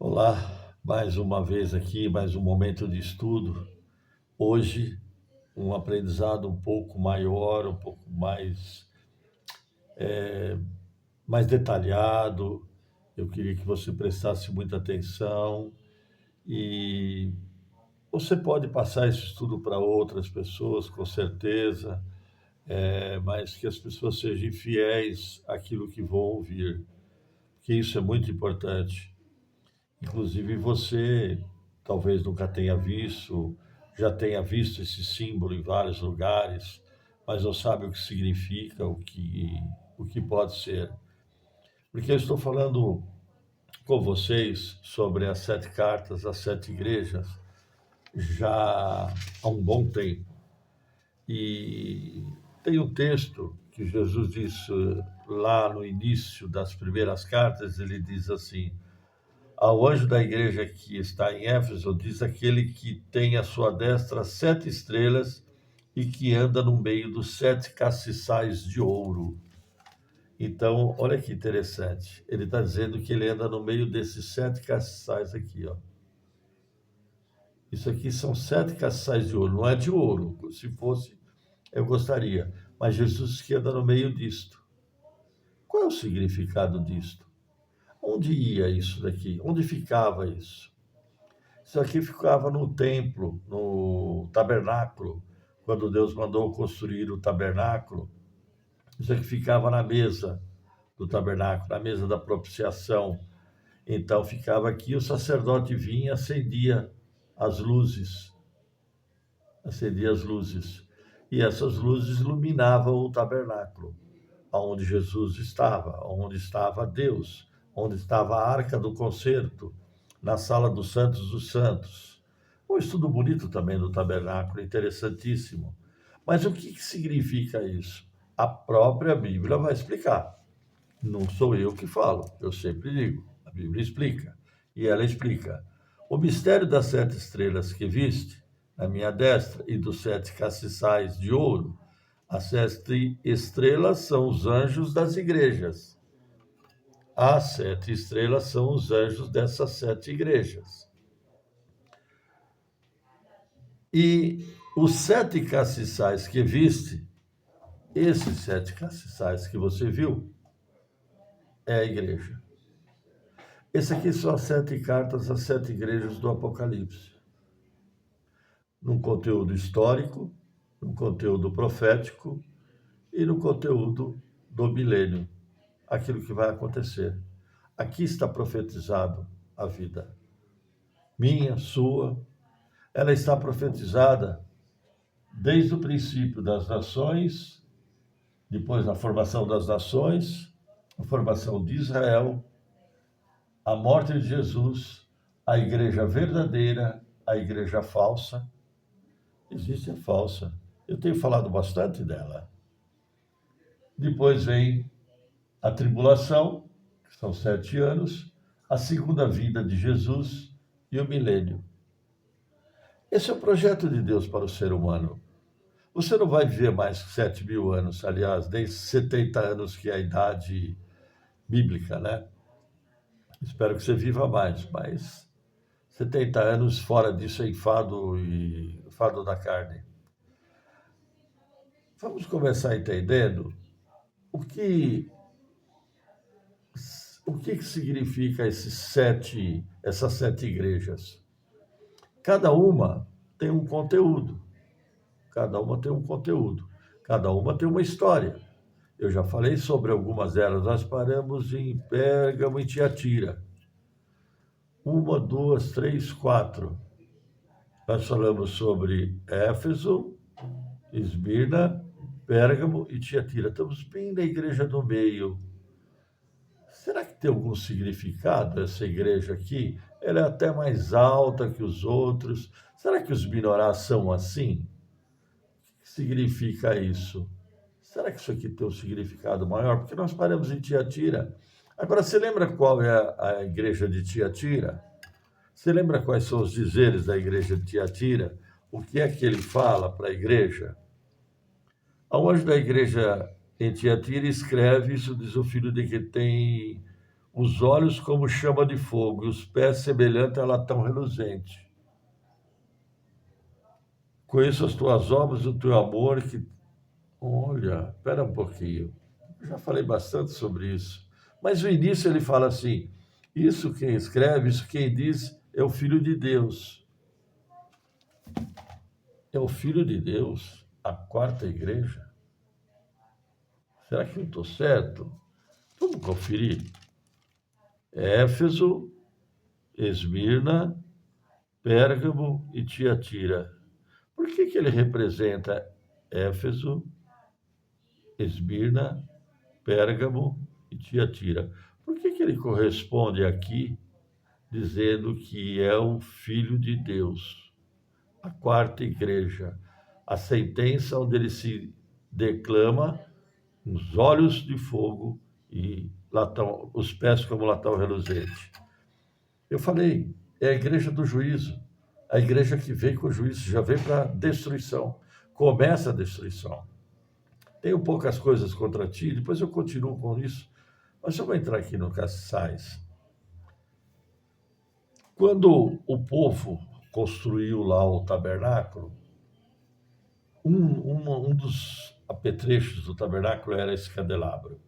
Olá, mais uma vez aqui, mais um momento de estudo. Hoje, um aprendizado um pouco maior, um pouco mais detalhado. Eu queria que você prestasse muita atenção e você pode passar esse estudo para outras pessoas, com certeza, mas que as pessoas sejam fiéis àquilo que vão ouvir, porque isso é muito importante. Inclusive você talvez nunca tenha visto, já tenha visto esse símbolo em vários lugares, mas não sabe o que significa, o que pode ser. Porque eu estou falando com vocês sobre as 7 cartas, as 7 igrejas, já há um bom tempo. E tem um texto que Jesus disse lá no início das primeiras cartas, ele diz assim: ao anjo da igreja que está em Éfeso, diz aquele que tem à sua destra 7 estrelas e que anda no meio dos 7 castiçais de ouro. Então, olha que interessante. Ele está dizendo que ele anda no meio desses 7 castiçais aqui, ó. Isso aqui são 7 castiçais de ouro, não é de ouro. Se fosse, eu gostaria. Mas Jesus que anda no meio disto. Qual é o significado disto? Onde ia isso daqui? Onde ficava isso? Isso aqui ficava no templo, no tabernáculo, quando Deus mandou construir o tabernáculo. Isso aqui ficava na mesa do tabernáculo, na mesa da propiciação. Então ficava aqui, o sacerdote vinha, as luzes, acendia as luzes. E essas luzes iluminavam o tabernáculo, onde Jesus estava, onde estava Deus, onde estava a arca do concerto, na sala dos santos. Um estudo bonito também do tabernáculo, interessantíssimo. Mas o que significa isso? A própria Bíblia vai explicar. Não sou eu que falo, eu sempre digo. A Bíblia explica. E ela explica. O mistério das 7 estrelas que viste na minha destra e dos 7 castiçais de ouro. As 7 estrelas são os anjos das igrejas. As 7 estrelas são os anjos dessas 7 igrejas. E os 7 castiçais que viste, esses 7 castiçais que você viu, é a igreja. Esse aqui são as 7 cartas às 7 igrejas do Apocalipse. Num conteúdo histórico, num conteúdo profético e no conteúdo do milênio, aquilo que vai acontecer. Aqui está profetizado a vida minha, sua. Ela está profetizada desde o princípio das nações, depois da formação das nações, a formação de Israel, a morte de Jesus, a igreja verdadeira, a igreja falsa. Existe a falsa. Eu tenho falado bastante dela. Depois vem a tribulação, que são 7 anos, a segunda vinda de Jesus e o milênio. Esse é o projeto de Deus para o ser humano. Você não vai viver mais que 7.000 anos, aliás, nem 70 anos, que é a idade bíblica, né? Espero que você viva mais, mas 70 anos fora disso é enfado da carne. Vamos começar entendendo o que significa essas 7 igrejas. Cada uma tem um conteúdo. Cada uma tem um conteúdo. Cada uma tem uma história. Eu já falei sobre algumas delas. Nós paramos em Pérgamo e Tiatira. 1, 2, 3, 4. Nós falamos sobre Éfeso, Esmirna, Pérgamo e Tiatira. Estamos bem na igreja do meio. Será que tem algum significado essa igreja aqui? Ela é até mais alta que os outros. Será que os minorás são assim? O que significa isso? Será que isso aqui tem um significado maior? Porque nós paramos em Tiatira. Agora, você lembra qual é a igreja de Tiatira? Você lembra quais são os dizeres da igreja de Tiatira? O que é que ele fala para a igreja? Ao anjo da igreja em Tiatira escreve: isso diz o filho de que tem os olhos como chama de fogo e os pés semelhante a latão reluzente. Conheço as tuas obras e o teu amor que... Olha, espera um pouquinho. Eu já falei bastante sobre isso. Mas no início ele fala assim, isso quem escreve, isso quem diz é o Filho de Deus. É o Filho de Deus, a quarta igreja? Será que eu estou certo? Vamos conferir. Éfeso, Esmirna, Pérgamo e Tiatira. Por que ele representa Éfeso, Esmirna, Pérgamo e Tiatira? Por que ele corresponde aqui dizendo que é o Filho de Deus, a quarta igreja, a sentença onde ele se declama os olhos de fogo e latão, os pés como latão reluzente? Eu falei, é a igreja do juízo, a igreja que vem com o juízo, já vem para a destruição, começa a destruição. Tenho poucas coisas contra ti, depois eu continuo com isso, mas eu vou entrar aqui no Cassais. Quando o povo construiu lá o tabernáculo, um dos apetrechos do tabernáculo era esse candelabro.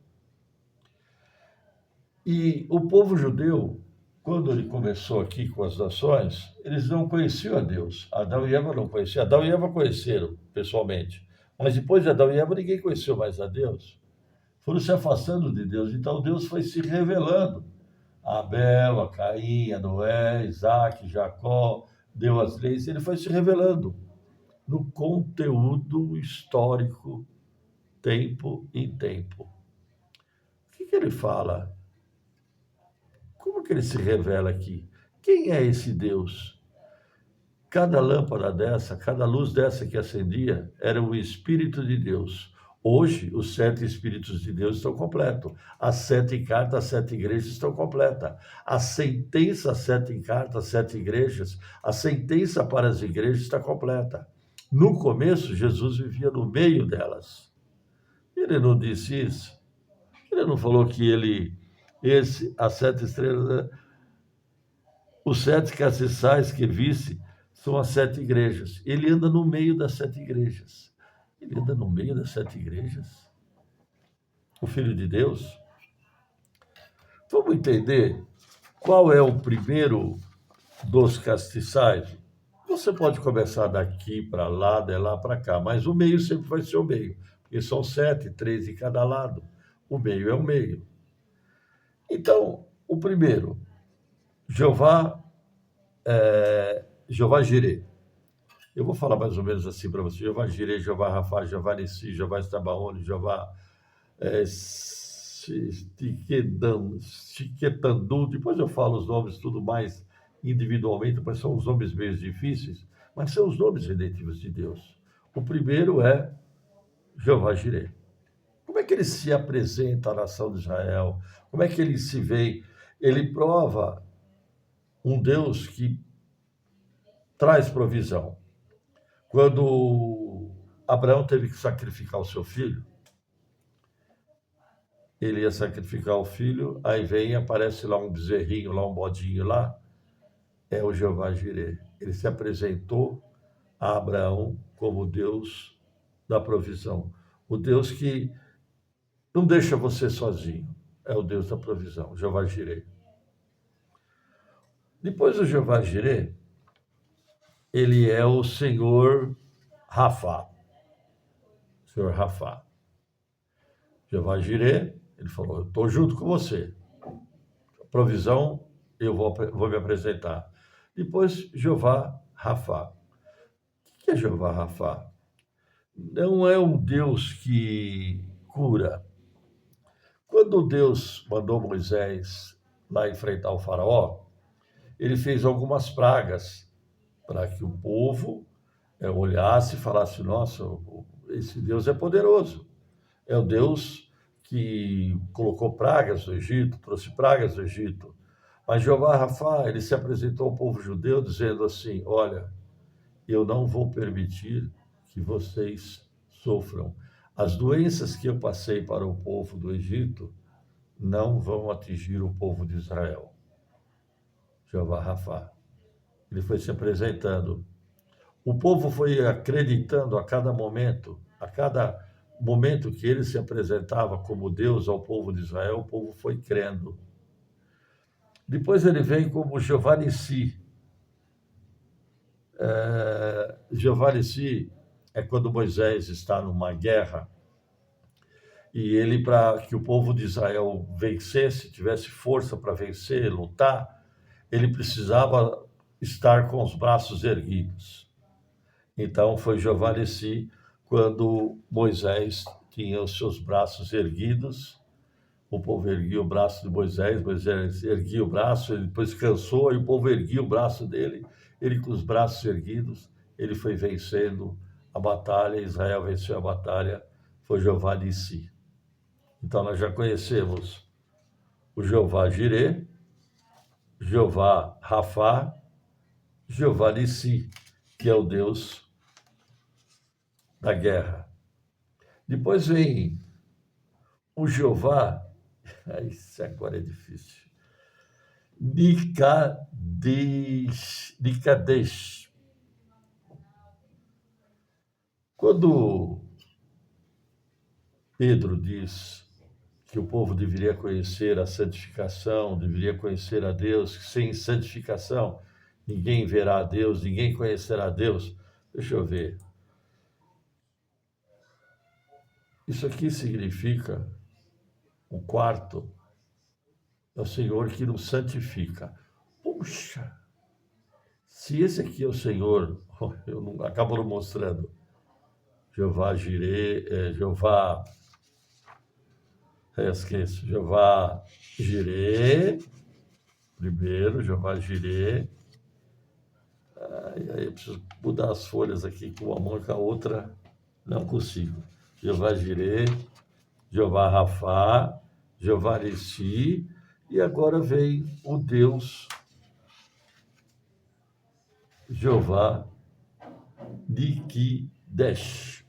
E o povo judeu, quando ele começou aqui com as nações, eles não conheciam a Deus. Adão e Eva não conheciam. Adão e Eva conheceram pessoalmente. Mas depois de Adão e Eva, ninguém conheceu mais a Deus. Foram se afastando de Deus. Então Deus foi se revelando a Abel, a Caim, a Noé, Isaac, Jacó, deu as leis. Ele foi se revelando no conteúdo histórico, tempo em tempo. O que ele fala? Como que ele se revela aqui? Quem é esse Deus? Cada lâmpada dessa, cada luz dessa que acendia, era o Espírito de Deus. Hoje, os 7 Espíritos de Deus estão completos. As 7 cartas, as 7 igrejas estão completas. A sentença, as 7 cartas, as 7 igrejas, a sentença para as igrejas está completa. No começo, Jesus vivia no meio delas. Ele não disse isso. Ele não falou que as 7 estrelas, os 7 castiçais que visse são as 7 igrejas. Ele anda no meio das 7 igrejas. Ele anda no meio das 7 igrejas. O Filho de Deus. Vamos entender qual é o primeiro dos castiçais? Você pode começar daqui para lá, de lá para cá, mas o meio sempre vai ser o meio. Porque são 7, 3 de cada lado. O meio é o meio. Então, o primeiro, Jeová Jireh. Eu vou falar mais ou menos assim para você. Jeová Jireh, Jeová Rafá, Jeová Nissi, Jeová Estabaone, Jeová Chiquetandu. Depois eu falo os nomes tudo mais individualmente, mas são os nomes meio difíceis, mas são os nomes redentivos de Deus. O primeiro é Jeová Jireh. Como é que ele se apresenta à nação de Israel? Como é que ele se vê? Ele prova um Deus que traz provisão. Quando Abraão teve que sacrificar o seu filho, ele ia sacrificar o filho, aí vem, aparece lá um bezerrinho, lá um bodinho lá, é o Jeová Jireh. Ele se apresentou a Abraão como Deus da provisão. O Deus que não deixa você sozinho, é o Deus da provisão, Jeová Jireh. Depois do Jeová Jireh, ele é o Senhor Rafá. Senhor Rafá. Jeová Jireh, ele falou, eu estou junto com você. A provisão, eu vou me apresentar. Depois, Jeová Rafá. O que é Jeová Rafá? Não é um Deus que cura. Quando Deus mandou Moisés lá enfrentar o faraó, ele fez algumas pragas para que o povo olhasse e falasse, nossa, esse Deus é poderoso. É o Deus que colocou pragas no Egito, trouxe pragas do Egito. Mas Jeová Rafá, ele se apresentou ao povo judeu dizendo assim, olha, eu não vou permitir que vocês sofram. As doenças que eu passei para o povo do Egito, não vão atingir o povo de Israel. Jeová Rafá. Ele foi se apresentando. O povo foi acreditando a cada momento que ele se apresentava como Deus ao povo de Israel, o povo foi crendo. Depois ele vem como Jeová Nissi. Jeová Nissi é quando Moisés está numa guerra e ele, para que o povo de Israel vencesse, tivesse força para vencer, lutar, ele precisava estar com os braços erguidos. Então foi Jeová Nissi quando Moisés tinha os seus braços erguidos, o povo erguia o braço de Moisés, Moisés erguia o braço, ele depois cansou e o povo erguia o braço dele, ele com os braços erguidos, ele foi vencendo a batalha, Israel venceu a batalha, foi Jeová Nissi. Então nós já conhecemos o Jeová Jireh, Jeová Rafá, Jeová Nissi, que é o Deus da guerra. Depois vem o Jeová, isso agora é difícil, Nikadesh. Quando Pedro diz que o povo deveria conhecer a santificação, deveria conhecer a Deus, que sem santificação ninguém verá a Deus, ninguém conhecerá a Deus. Deixa eu ver. Isso aqui significa, o quarto, é o Senhor que nos santifica. Puxa, se esse aqui é o Senhor, eu não, acabo não mostrando, Jeová Jireh, esqueço, Jeová Jireh, primeiro, Jeová Jireh, aí eu preciso mudar as folhas aqui com uma mão e com a outra, não consigo. Jeová Jireh, Jeová Rafá, Jeová Nissi, e agora vem o Deus Jeová Nikadesh.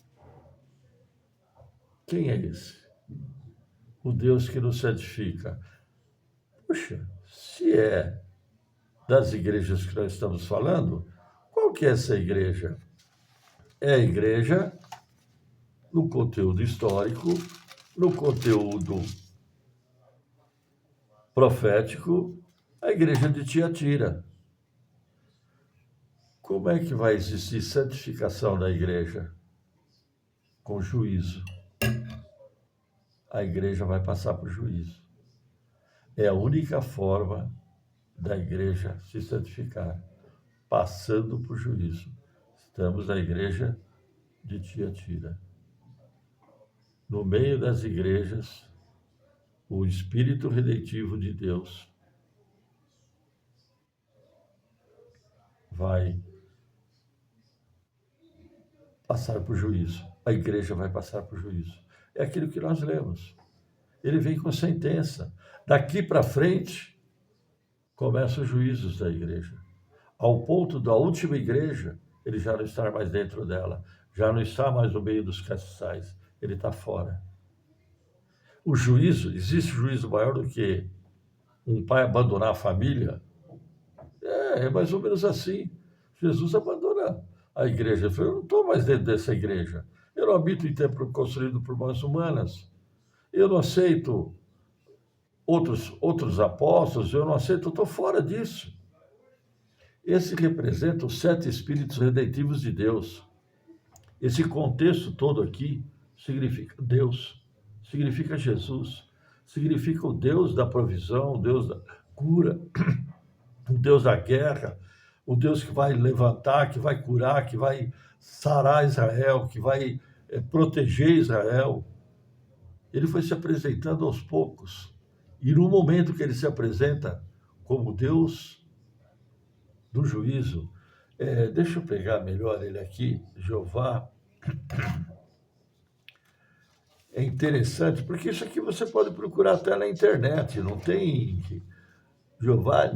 Quem é esse? O Deus que nos santifica. Puxa, se é das igrejas que nós estamos falando, qual que é essa igreja? É a igreja no conteúdo histórico, no conteúdo profético, a igreja de Tiatira. Como é que vai existir santificação da igreja? Com juízo. A igreja vai passar por juízo. É a única forma da igreja se santificar, passando por juízo. Estamos na igreja de Tiatira. No meio das igrejas, o Espírito Redentivo de Deus vai passar por juízo. A igreja vai passar por juízo. É aquilo que nós lemos. Ele vem com sentença. Daqui para frente, começam os juízos da igreja. Ao ponto da última igreja, ele já não estar mais dentro dela, já não está mais no meio dos castiçais, ele está fora. O juízo, existe juízo maior do que um pai abandonar a família? É mais ou menos assim. Jesus abandona a igreja. Ele falou, eu não estou mais dentro dessa igreja. Eu não habito em templo construído por mãos humanas. Eu não aceito outros apóstolos, eu não aceito, eu estou fora disso. Esse representa os 7 espíritos redentivos de Deus. Esse contexto todo aqui significa Deus, significa Jesus, significa o Deus da provisão, o Deus da cura, o Deus da guerra, o Deus que vai levantar, que vai curar, que vai sarar Israel, que vai proteger Israel. Ele foi se apresentando aos poucos. E no momento que ele se apresenta como Deus do juízo, deixa eu pegar melhor ele aqui, Jeová. É interessante, porque isso aqui você pode procurar até na internet, não tem Jeová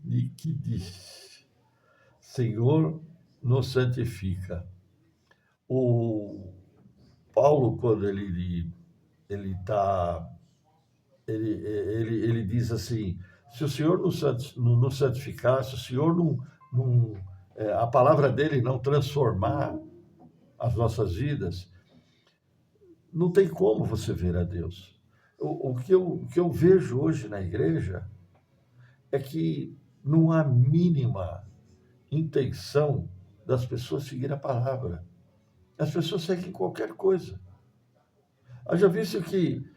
Nikadesh. Senhor nos santifica. O Paulo, quando ele está ele diz assim: se o Senhor não nos santificar, se o Senhor a palavra dele não transformar as nossas vidas, não tem como você ver a Deus. O que eu vejo hoje na igreja é que não há mínima intenção das pessoas seguir a palavra. As pessoas seguem qualquer coisa. Haja visto que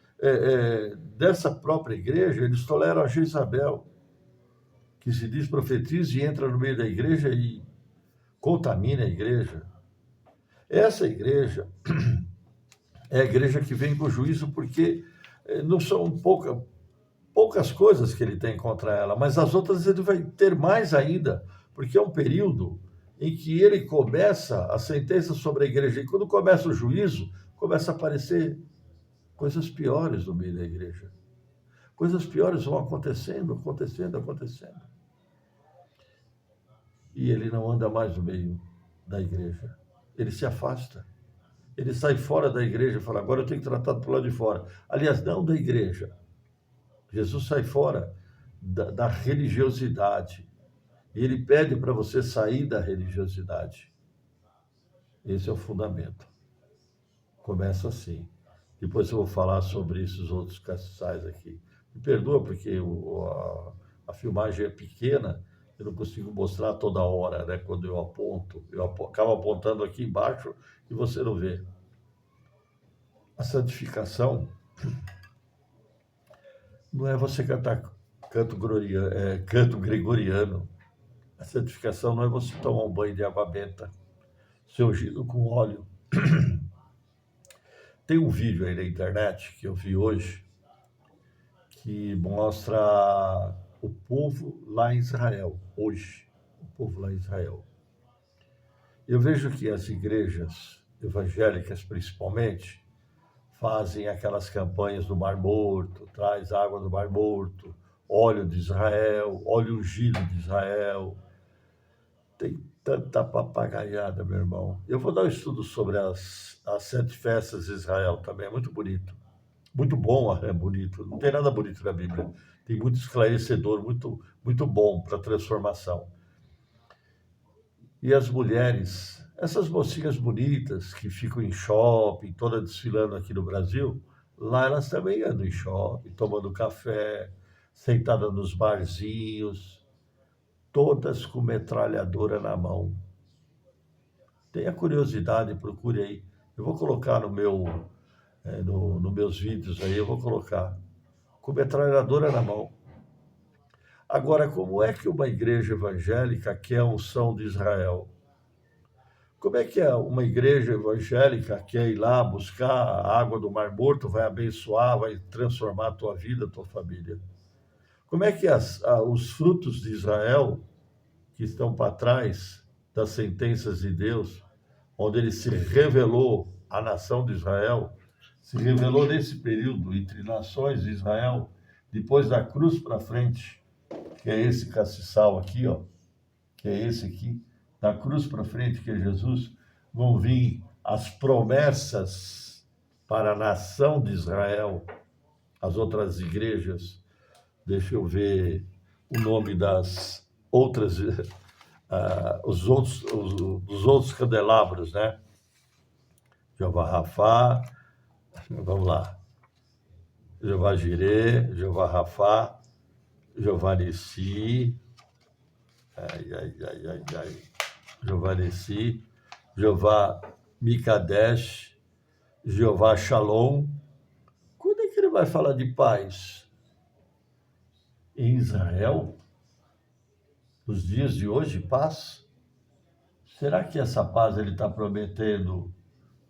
dessa própria igreja eles toleram a Jezabel, que se diz profetiza e entra no meio da igreja e contamina a igreja. Essa igreja é a igreja que vem com juízo, porque não são poucas coisas que ele tem contra ela, mas as outras ele vai ter mais ainda, porque é um período em que ele começa a sentença sobre a igreja, e quando começa o juízo, começa a aparecer coisas piores no meio da igreja. Coisas piores vão acontecendo, acontecendo, acontecendo. E ele não anda mais no meio da igreja. Ele se afasta. Ele sai fora da igreja e fala: agora eu tenho que tratar do lado de fora. Aliás, não da igreja. Jesus sai fora da religiosidade. E ele pede para você sair da religiosidade. Esse é o fundamento. Começa assim. Depois eu vou falar sobre esses outros castiçais aqui. Me perdoa porque a filmagem é pequena, eu não consigo mostrar toda hora, né? Quando eu aponto, acabo apontando aqui embaixo e você não vê. A santificação não é você cantar canto gregoriano. A santificação não é você tomar um banho de água benta, ser ungido com óleo. Tem um vídeo aí na internet que eu vi hoje que mostra o povo lá em Israel, hoje, o povo lá em Israel. Eu vejo que as igrejas evangélicas, principalmente, fazem aquelas campanhas do Mar Morto, traz água do Mar Morto, óleo de Israel, óleo ungido de Israel. Tem tanta papagaiada, meu irmão. Eu vou dar um estudo sobre as 7 festas de Israel também, é muito bonito. Muito bom, é bonito. Não tem nada bonito na Bíblia. Tem muito esclarecedor, muito bom para a transformação. E as mulheres, essas mocinhas bonitas que ficam em shopping, todas desfilando aqui no Brasil, lá elas também andam em shopping, tomando café, sentadas nos barzinhos, todas com metralhadora na mão. Tenha curiosidade, procure aí. Eu vou colocar no meus vídeos aí, eu vou colocar com metralhadora na mão. Agora, como é que uma igreja evangélica quer a unção de Israel? Como é que uma igreja evangélica quer ir lá buscar a água do Mar Morto, vai abençoar, vai transformar a tua vida, a tua família? Como é que os frutos de Israel, que estão para trás das sentenças de Deus, onde ele se revelou à nação de Israel, se revelou nesse período entre nações de Israel, depois da cruz para frente, que é esse castiçal aqui, ó, que é esse aqui, da cruz para frente, que é Jesus, vão vir as promessas para a nação de Israel, as outras igrejas. Deixa eu ver o nome das outras, dos outros candelabros, né? Jeová Rafá, vamos lá. Jeová Jirê, Jeová Rafá, Jeová Nissi, Jeová Nissi, Jeová Mikadesh, Jeová Shalom. Quando é que ele vai falar de paz? Em Israel? Nos dias de hoje, paz? Será que essa paz ele está prometendo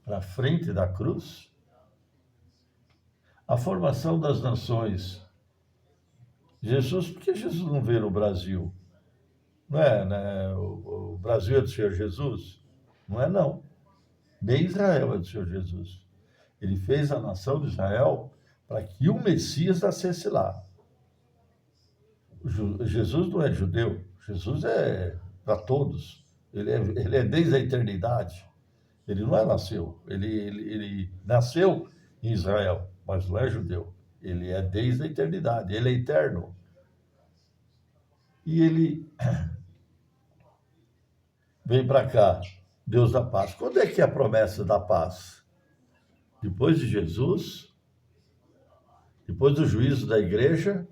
para frente da cruz? A formação das nações. Jesus, por que Jesus não veio no Brasil? Não é, né? O Brasil é do Senhor Jesus? Não é, não. Nem Israel é do Senhor Jesus. Ele fez a nação de Israel para que o Messias nascesse lá. Jesus não é judeu. Jesus é para todos. Ele é desde a eternidade. Ele não nasceu. Ele nasceu em Israel, mas não é judeu. Ele é desde a eternidade, ele é eterno. E ele vem para cá, Deus da paz. Quando é que é a promessa da paz? Depois de Jesus, depois do juízo da igreja,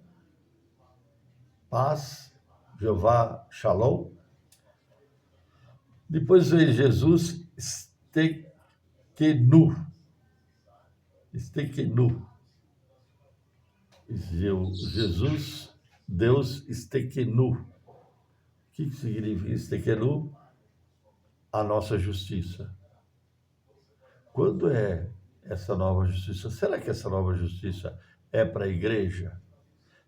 paz, Jeová Shalom. Depois veio Jesus, Stekenu. Stekenu. Jesus, Deus Stekenu. O que significa Stekenu? A nossa justiça. Quando é essa nova justiça? Será que essa nova justiça é para a igreja?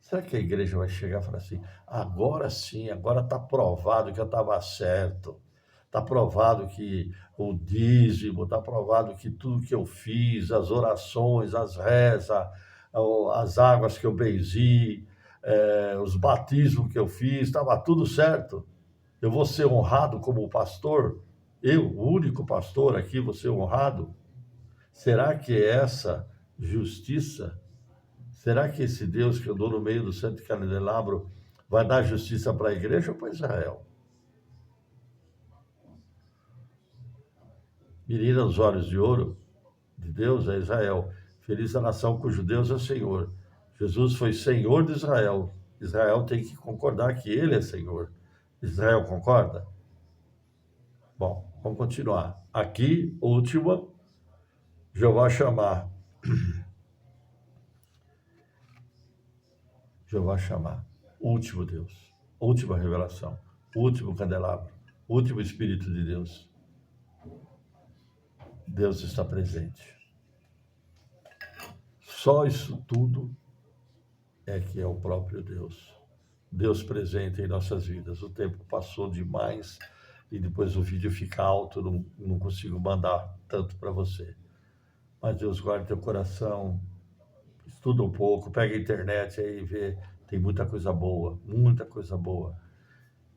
Será que a igreja vai chegar e falar assim, agora sim, agora está provado que eu estava certo, está provado que o dízimo, está provado que tudo que eu fiz, as orações, as rezas, as águas que eu benzi, os batismos que eu fiz, estava tudo certo. Eu vou ser honrado como pastor? Eu, o único pastor aqui, vou ser honrado? Será que é essa justiça? Será que esse Deus que andou no meio do santo candelabro vai dar justiça para a igreja ou para Israel? Menina dos olhos de ouro de Deus é Israel. Feliz a nação cujo Deus é o Senhor. Jesus foi Senhor de Israel. Israel tem que concordar que ele é Senhor. Israel concorda? Bom, vamos continuar. Aqui, última, Jeová chamar. Jeová chamar. Último Deus. Última revelação. Último candelabro. Último Espírito de Deus. Deus está presente. Só isso tudo é que é o próprio Deus. Deus presente em nossas vidas. O tempo passou demais e depois o vídeo fica alto, não consigo mandar tanto para você. Mas Deus guarde teu coração, estuda um pouco, pega a internet aí e vê, tem muita coisa boa, muita coisa boa.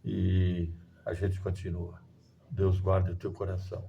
E a gente continua. Deus guarde o teu coração.